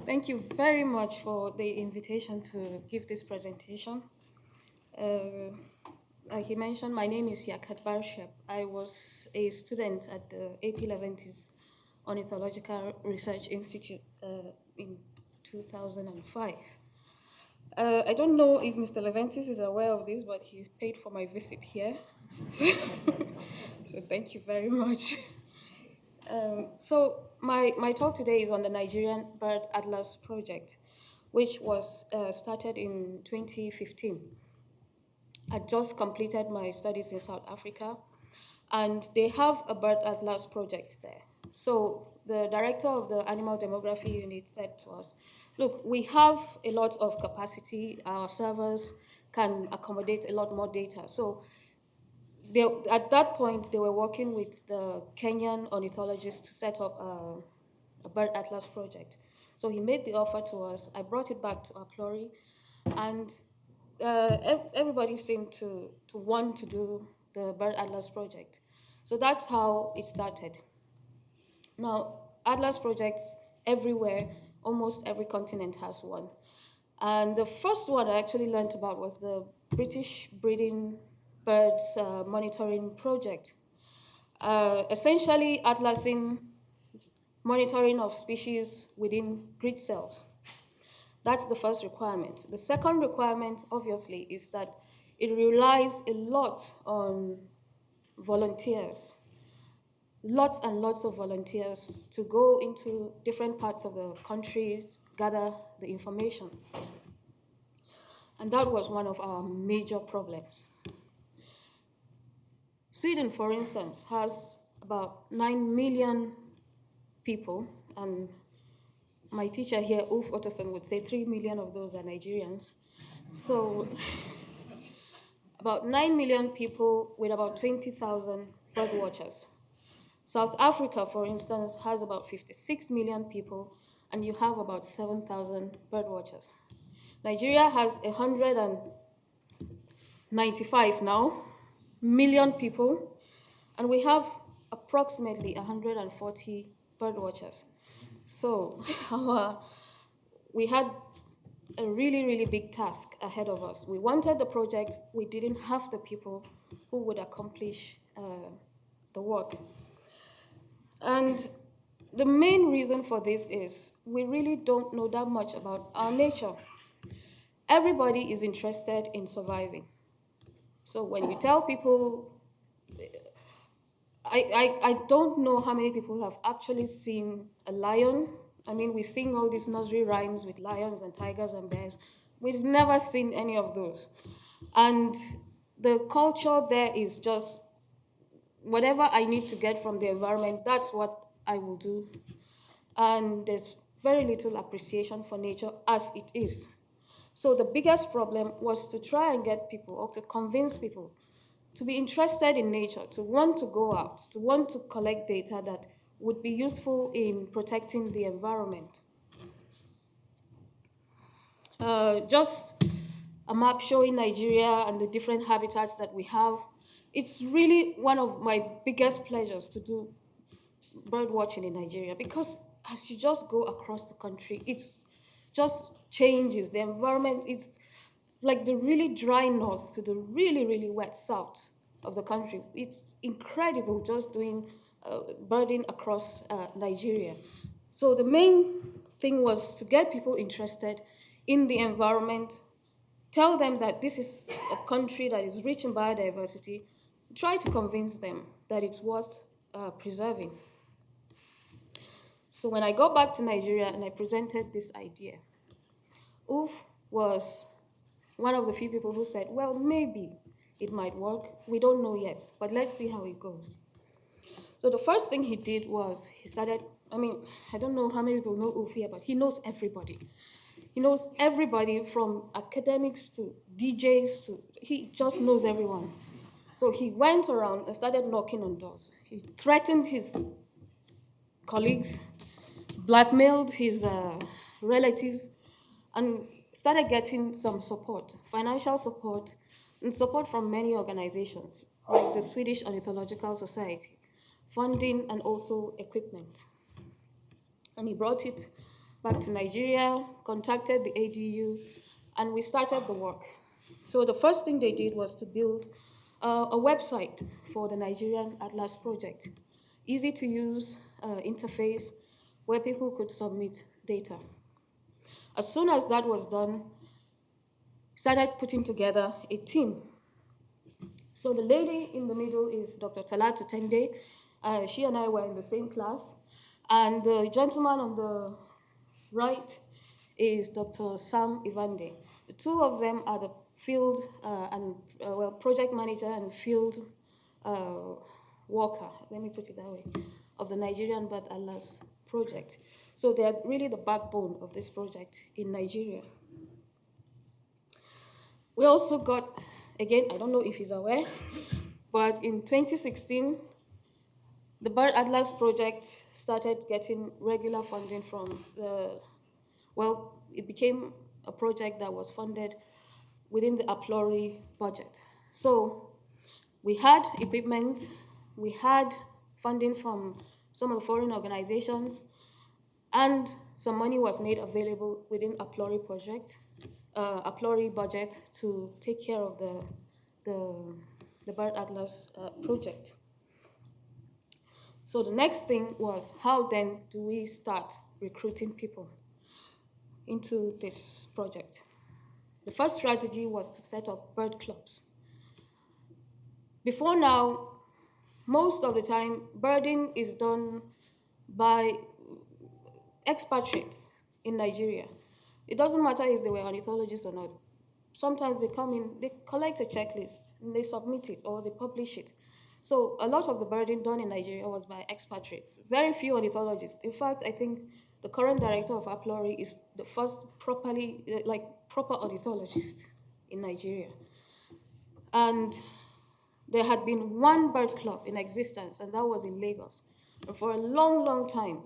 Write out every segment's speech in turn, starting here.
Thank you very much for the invitation to give this presentation. Uh, like he mentioned, my name is Yakhat Barshep. I was a student at the AP Leventis Ornithological Research Institute in 2005. I don't know if Mr. Leventis is aware of this, but he paid for my visit here. So thank you very much. So my talk today is on the Nigerian Bird Atlas project, which was started in 2015. I just completed my studies in South Africa, and they have a bird atlas project there. So the director of the animal demography unit said to us, look, we have a lot of capacity. Our servers can accommodate a lot more data. So at that point, they were working with the Kenyan ornithologists to set up a bird atlas project. So he made the offer to us. I brought it back to Aplori, and everybody seemed to want to do the bird atlas project. So that's how it started. Now, atlas projects everywhere, almost every continent has one. And the first one I actually learned about was the British breeding birds monitoring project. Essentially, atlasing monitoring of species within grid cells. That's the first requirement. The second requirement, obviously, is that it relies a lot on volunteers, lots and lots of volunteers to go into different parts of the country, gather the information. And that was one of our major problems. Sweden, for instance, has about 9 million people, and my teacher here, Ulf Ottoson, would say 3 million of those are Nigerians. So about 9 million people with about 20,000 bird watchers. South Africa, for instance, has about 56 million people, and you have about 7,000 bird watchers. Nigeria has 195 now million people, and we have approximately 140 bird watchers. So we had a really, really big task ahead of us. We wanted the project, we didn't have the people who would accomplish the work. And the main reason for this is we really don't know that much about our nature. Everybody is interested in surviving. So when you tell people, I don't know how many people have actually seen a lion. I mean, we sing all these nursery rhymes with lions and tigers and bears. We've never seen any of those. And the culture there is just whatever I need to get from the environment, that's what I will do. And there's very little appreciation for nature as it is. So the biggest problem was to try and get people, or to convince people, to be interested in nature, to want to go out, to want to collect data that would be useful in protecting the environment. Just a map showing Nigeria and the different habitats that we have. It's really one of my biggest pleasures to do bird watching in Nigeria, because as you just go across the country, it's just changes. The environment is like the really dry north to the really, really wet south of the country. It's incredible just doing birding across Nigeria. So the main thing was to get people interested in the environment, tell them that this is a country that is rich in biodiversity, try to convince them that it's worth preserving. So when I got back to Nigeria and I presented this idea, Ulf was one of the few people who said, well, maybe it might work. We don't know yet, but let's see how it goes. So the first thing he did was he started, I don't know how many people know Ulf here, but he knows everybody. He knows everybody from academics to DJs he just knows everyone. So he went around and started knocking on doors. He threatened his colleagues, blackmailed his relatives, and started getting some support, financial support, and support from many organizations, like the Swedish Ornithological Society, funding and also equipment. And he brought it back to Nigeria, contacted the ADU, and we started the work. So the first thing they did was to build a website for the Nigerian Atlas project. Easy to use interface where people could submit data. As soon as that was done, started putting together a team. So the lady in the middle is Dr. Talatu Tende. She and I were in the same class. And the gentleman on the right is Dr. Sam Ivande. The two of them are the field project manager and field uh, worker, let me put it that way, of the Nigerian Bird Atlas project. So they are really the backbone of this project in Nigeria. We also got, again, I don't know if he's aware, but in 2016, the Bird Atlas project started getting regular funding from it became a project that was funded within the Aplori budget. So we had equipment, we had funding from some of the foreign organizations, and some money was made available within Aplori budget to take care of the Bird Atlas project. So the next thing was, how then do we start recruiting people into this project? The first strategy was to set up bird clubs. Before now, most of the time, birding is done by expatriates in Nigeria. It doesn't matter if they were ornithologists or not. Sometimes they come in, they collect a checklist, and they submit it or they publish it. So a lot of the birding done in Nigeria was by expatriates. Very few ornithologists. In fact, I think the current director of Aplori is the first proper ornithologist in Nigeria. And there had been one bird club in existence, and that was in Lagos. And for a long, long time,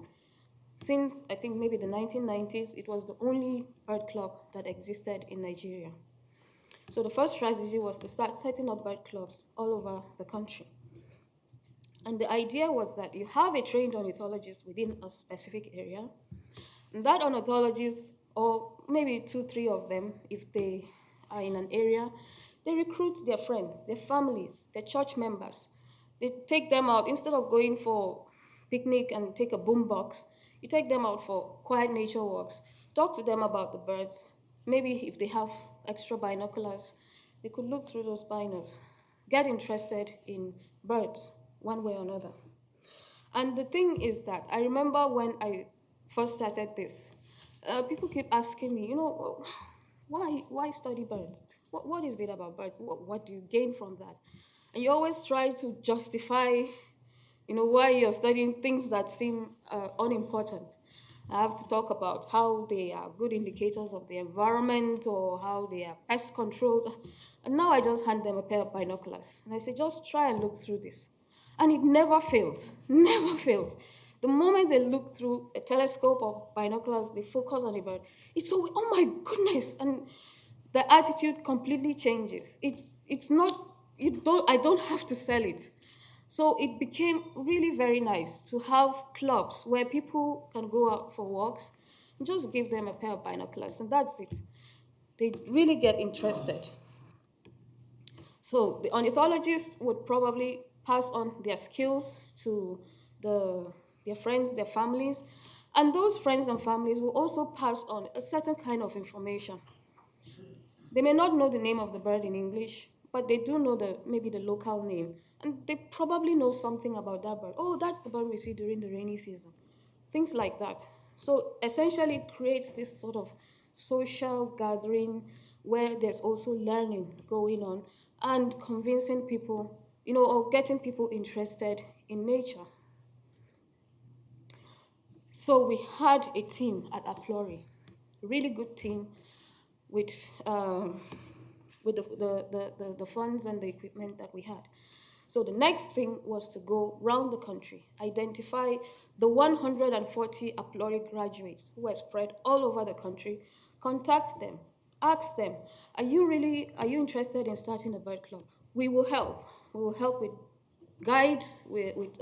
since I think maybe the 1990s, it was the only bird club that existed in Nigeria. So the first strategy was to start setting up bird clubs all over the country. And the idea was that you have a trained ornithologist within a specific area, and that ornithologist, or maybe 2, 3 of them, if they are in an area, they recruit their friends, their families, their church members. They take them out, instead of going for picnic and take a boombox, you take them out for quiet nature walks, talk to them about the birds. Maybe if they have extra binoculars, they could look through those binos, get interested in birds one way or another. And the thing is that I remember when I first started this, people keep asking me, why study birds? What is it about birds? What do you gain from that? And you always try to justify, why you're studying things that seem unimportant. I have to talk about how they are good indicators of the environment or how they are pest controlled. And now I just hand them a pair of binoculars. And I say, just try and look through this. And it never fails, never fails. The moment they look through a telescope or binoculars, they focus on a bird. It's so, oh my goodness. And the attitude completely changes. It's not, I don't have to sell it. So it became really very nice to have clubs where people can go out for walks and just give them a pair of binoculars, and that's it. They really get interested. So the ornithologists would probably pass on their skills to their friends, their families, and those friends and families will also pass on a certain kind of information. They may not know the name of the bird in English, but they do know maybe the local name. And they probably know something about that bird. Oh, that's the bird we see during the rainy season. Things like that. So essentially it creates this sort of social gathering where there's also learning going on and convincing people, or getting people interested in nature. So we had a team at Aplori, a really good team with the funds and the equipment that we had. So the next thing was to go around the country, identify the 140 Aplori graduates who were spread all over the country, contact them, ask them, are you interested in starting a bird club? We will help. We will help with guides, with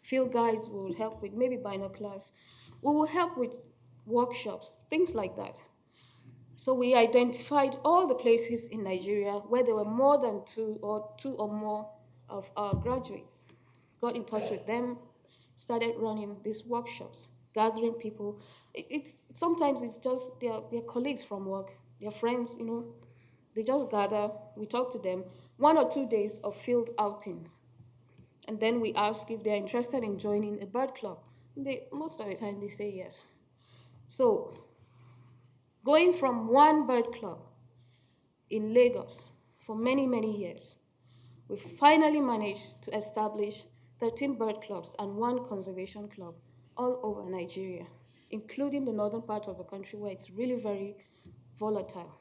field guides. We will help with maybe binoculars. We will help with workshops, things like that. So we identified all the places in Nigeria where there were more than two or more of our graduates. Got in touch with them, started running these workshops, gathering people. It's sometimes it's just their colleagues from work, their friends, they just gather, we talk to them, 1 or 2 days of field outings. And then we ask if they're interested in joining a bird club. Most of the time they say yes. So going from one bird club in Lagos for many, many years, we finally managed to establish 13 bird clubs and one conservation club all over Nigeria, including the northern part of the country where it's really very volatile.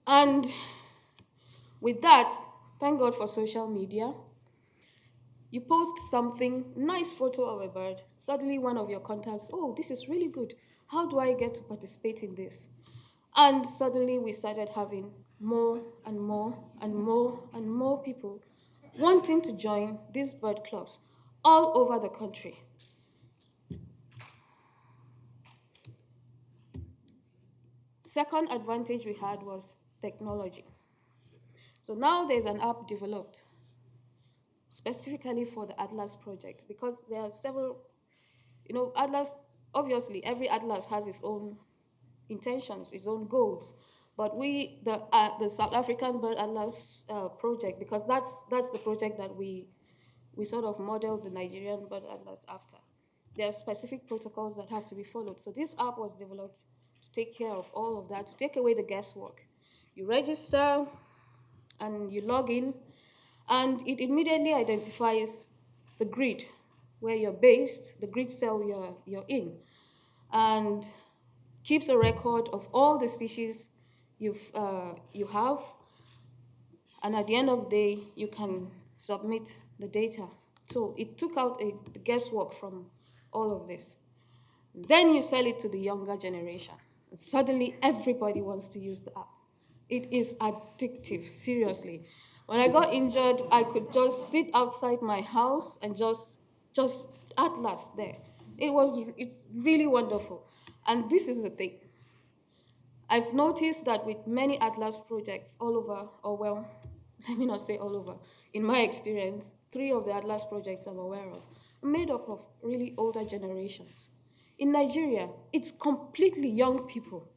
And with that, thank God for social media. You post something, nice photo of a bird, suddenly one of your contacts, oh, this is really good. How do I get to participate in this? And suddenly we started having more and more and more and more people wanting to join these bird clubs all over the country. Second advantage we had was technology. So now there's an app developed specifically for the Atlas project because there are several, Atlas, obviously every Atlas has its own intentions, its own goals. But the South African Bird Atlas project, because that's the project that we sort of modeled the Nigerian Bird Atlas after. There are specific protocols that have to be followed. So this app was developed to take care of all of that, to take away the guesswork. You register and you log in, and it immediately identifies the grid where you're based, the grid cell you're in, and keeps a record of all the species you have, and at the end of the day, you can submit the data. So it took out the guesswork from all of this. Then you sell it to the younger generation. And suddenly, everybody wants to use the app. It is addictive, seriously. When I got injured, I could just sit outside my house and just Atlas there. It's really wonderful. And this is the thing. I've noticed that with many Atlas projects all over, or well, let me not say all over, in my experience, 3 of the Atlas projects I'm aware of are made up of really older generations. In Nigeria, it's completely young people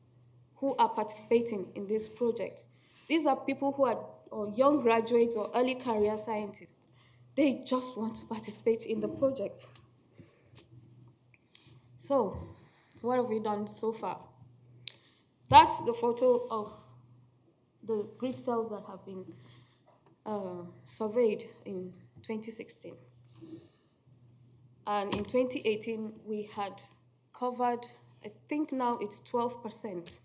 who are participating in this project. These are people who are or young graduates or early career scientists. They just want to participate in the project. So, what have we done so far? That's the photo of the grid cells that have been surveyed in 2016. And in 2018, we had covered, I think now it's 12%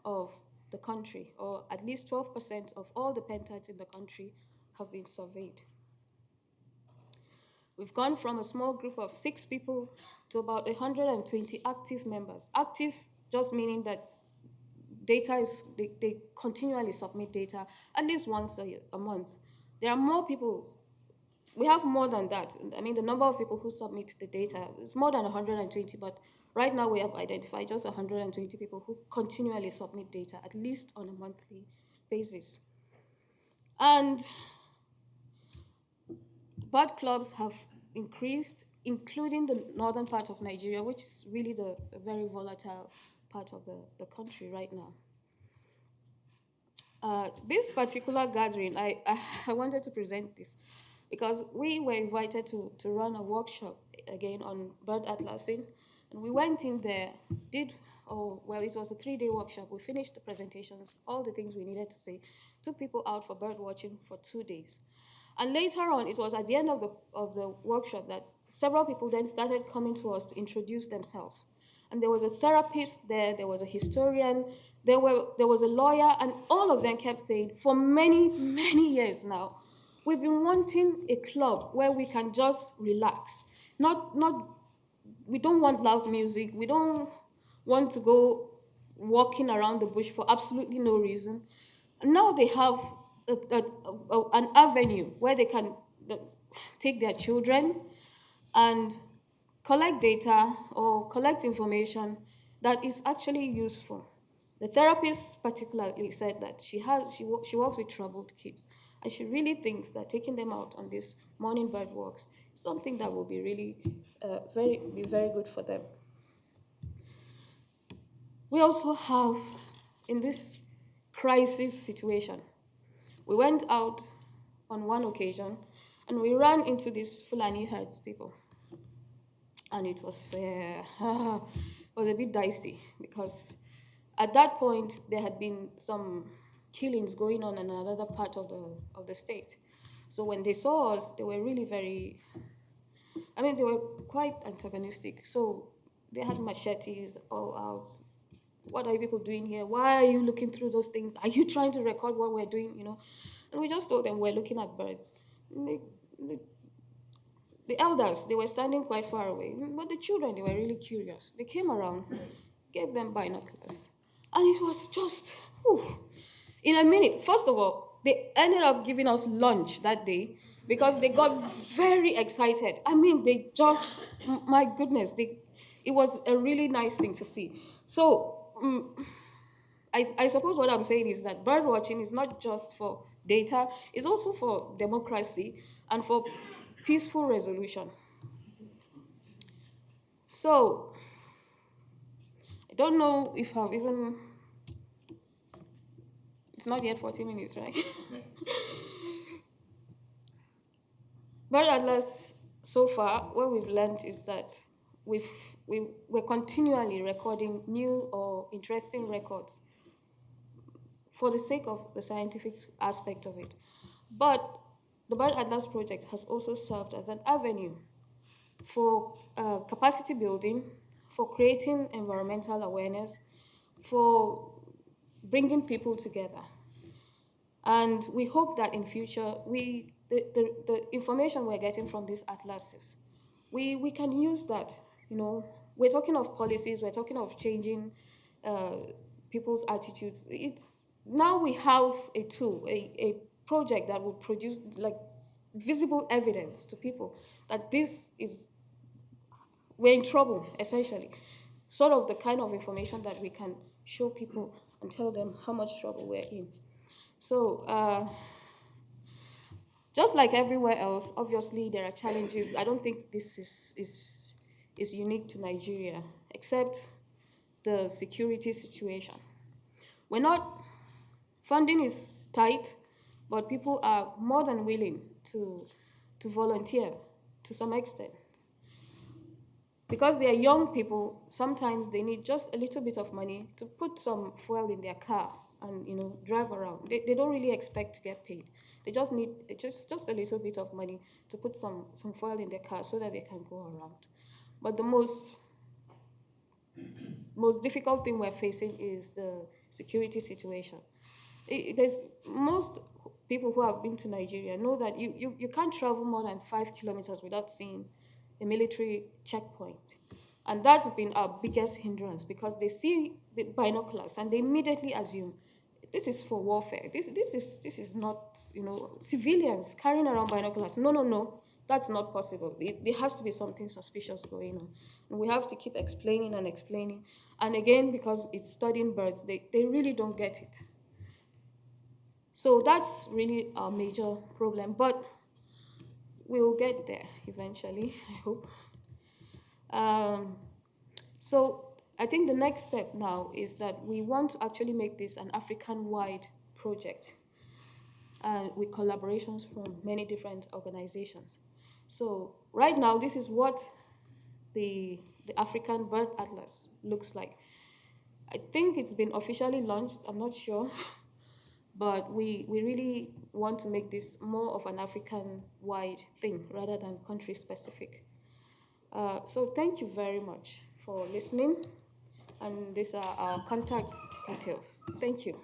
of the country, or at least 12% of all the pentads in the country have been surveyed. We've gone from a small group of 6 people to about 120 active members. Active just meaning that they continually submit data at least once a month. There are more people. We have more than that. I mean, the number of people who submit the data is more than 120, but right now we have identified just 120 people who continually submit data, at least on a monthly basis. And bird clubs have increased, including the northern part of Nigeria, which is really the very volatile part of the country right now. This particular gathering, I wanted to present this because we were invited to run a workshop again on bird atlasing, and we went in there, it was a 3-day workshop. We finished the presentations, all the things we needed to say, took people out for bird watching for 2 days. And later on, it was at the end of the workshop that several people then started coming to us to introduce themselves. And there was a therapist there was a historian, there was a lawyer, and all of them kept saying, for many, many years now, we've been wanting a club where we can just relax. We don't want loud music, we don't want to go walking around the bush for absolutely no reason. And now they have an avenue where they can take their children and collect data or collect information that is actually useful. The therapist particularly said that she works with troubled kids, and she really thinks that taking them out on these morning bird walks is something that will be really very good for them. We also have, in this crisis situation, we went out on one occasion and we ran into these Fulani herds people, and it was was a bit dicey because at that point there had been some killings going on in another part of the state. So when they saw us, they were really very, I mean, they were quite antagonistic. So they had machetes all out. What are you people doing here? Why are you looking through those things? Are you trying to record what we're doing? And we just told them we're looking at birds. And the elders, they were standing quite far away, but the children, they were really curious. They came around, gave them binoculars, and it was just, whew, in a minute. First of all, they ended up giving us lunch that day because they got very excited. I mean, they just, my goodness, it was a really nice thing to see. So I suppose what I'm saying is that bird watching is not just for data, it's also for democracy and for peaceful resolution. So I don't know if I've even, it's not yet 40 minutes, right? Bird Atlas, so far, what we've learned is that we're continually recording new or interesting records for the sake of the scientific aspect of it. But the Bird Atlas project has also served as an avenue for capacity building, for creating environmental awareness, for bringing people together. And we hope that in future, the information we're getting from these atlases, we can use that. We're talking of policies, we're talking of changing people's attitudes. Now we have a tool, a project that will produce like visible evidence to people that we're in trouble, essentially. Sort of the kind of information that we can show people and tell them how much trouble we're in. So just like everywhere else, obviously there are challenges. I don't think this is unique to Nigeria, except the security situation. Funding is tight, but people are more than willing to volunteer to some extent. Because they are young people, sometimes they need just a little bit of money to put some fuel in their car and drive around. They don't really expect to get paid. They just need just a little bit of money to put some fuel in their car so that they can go around. But the most difficult thing we're facing is the security situation. Most people who have been to Nigeria know that you can't travel more than 5 kilometers without seeing a military checkpoint. And that's been our biggest hindrance because they see the binoculars and they immediately assume this is for warfare. This is not, civilians carrying around binoculars. No, that's not possible. There has to be something suspicious going on. And we have to keep explaining and explaining. And again, because it's studying birds, they really don't get it. So that's really our major problem. But we'll get there eventually, I hope. So I think the next step now is that we want to actually make this an African-wide project with collaborations from many different organizations. So right now, this is what the African Bird Atlas looks like. I think it's been officially launched, I'm not sure, but we really want to make this more of an African-wide thing rather than country-specific. So thank you very much for listening, and these are our contact details. Thank you.